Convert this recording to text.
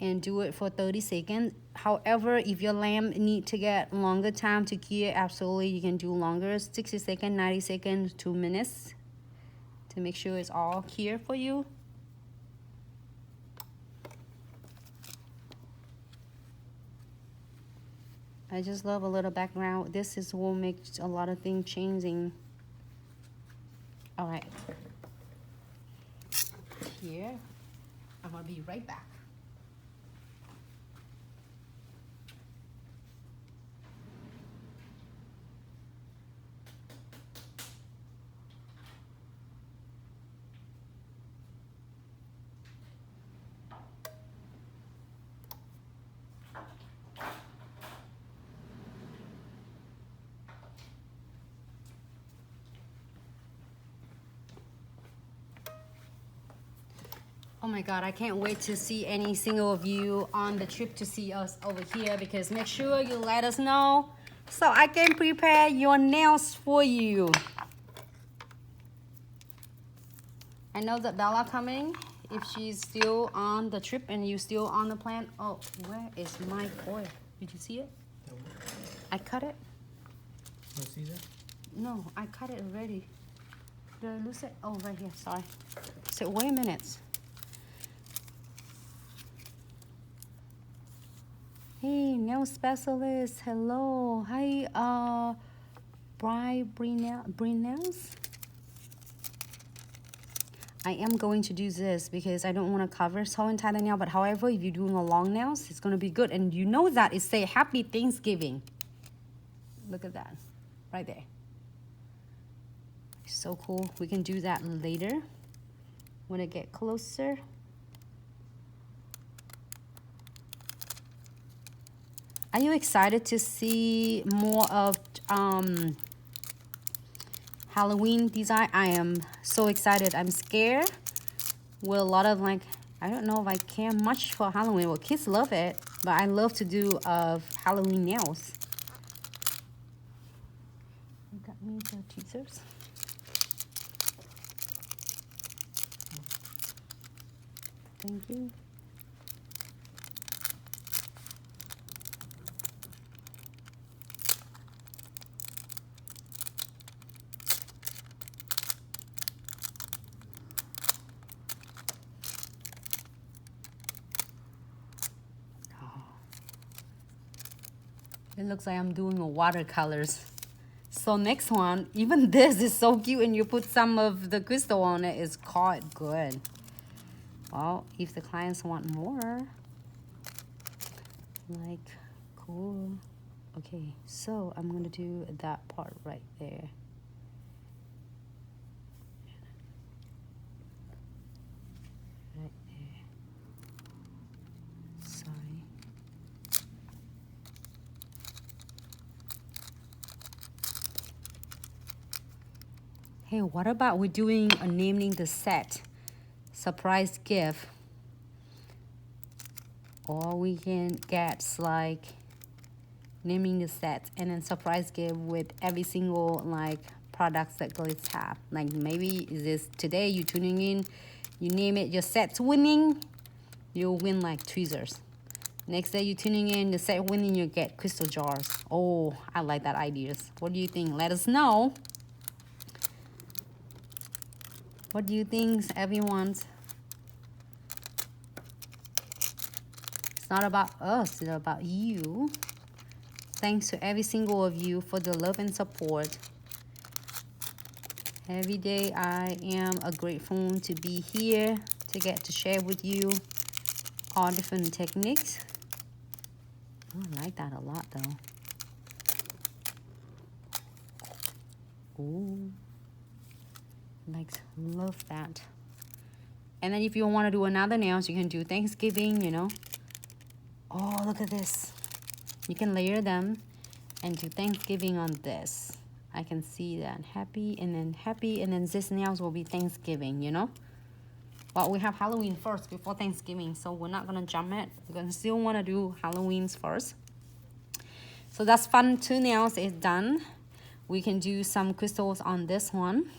and do it for 30 seconds. However, if your lamp need to get longer time to cure, absolutely you can do longer, 60 seconds, 90 seconds, 2 minutes, to make sure it's all clear for you. I just love a little background. This is what makes a lot of things changing. All right, here, I'm gonna be right back. Oh my God, I can't wait to see any single of you on the trip to see us over here, because make sure you let us know so I can prepare your nails for you. I know that Bella coming, if she's still on the trip and you still on the plan. Oh, where is my foil? Did you see it? I cut it. No Caesar? No, I cut it already. Did I lose it? Oh, right here, sorry. So wait a minute. Hey, nail specialist, hello. Hi, Brinails. I am going to do this because I don't want to cover so entire nail, but however, if you're doing a long nails, it's going to be good. And you know that it say Happy Thanksgiving. Look at that, right there. So cool. We can do that later when I get closer. Are you excited to see more of Halloween design? I am so excited. I'm scared with a lot of, like, I don't know if I care much for Halloween. Well, kids love it, but I love to do Halloween nails. You got me the tweezers. Thank you. It looks like I'm doing a watercolors. So next one, even this is so cute, and you put some of the crystal on it, it's caught good. Well, if the clients want more, like, cool. Okay, so I'm gonna do that part right there. Right there. Sorry. Hey, what about we doing a naming the set surprise gift? Or we can get like naming the set and then surprise gift with every single like products that Glitz have. Like maybe is this today you tuning in, you name it, your set's winning, you'll win like tweezers. Next day you tuning in, the set winning, you get crystal jars. Oh, I like that ideas. What do you think? Let us know. What do you think, everyone? It's not about us, it's about you. Thanks to every single of you for the love and support. Every day I am grateful to be here, to get to share with you all different techniques. Oh, I like that a lot though. Ooh. Like, love that. And then if you want to do another nails, you can do Thanksgiving, you know. Oh, look at this. You can layer them and do Thanksgiving on this. I can see that. Happy, and then this nails will be Thanksgiving, you know. But we have Halloween first before Thanksgiving, so we're not going to jump it. We're going to still want to do Halloween's first. So that's fun. 2 nails is done. We can do some crystals on this one.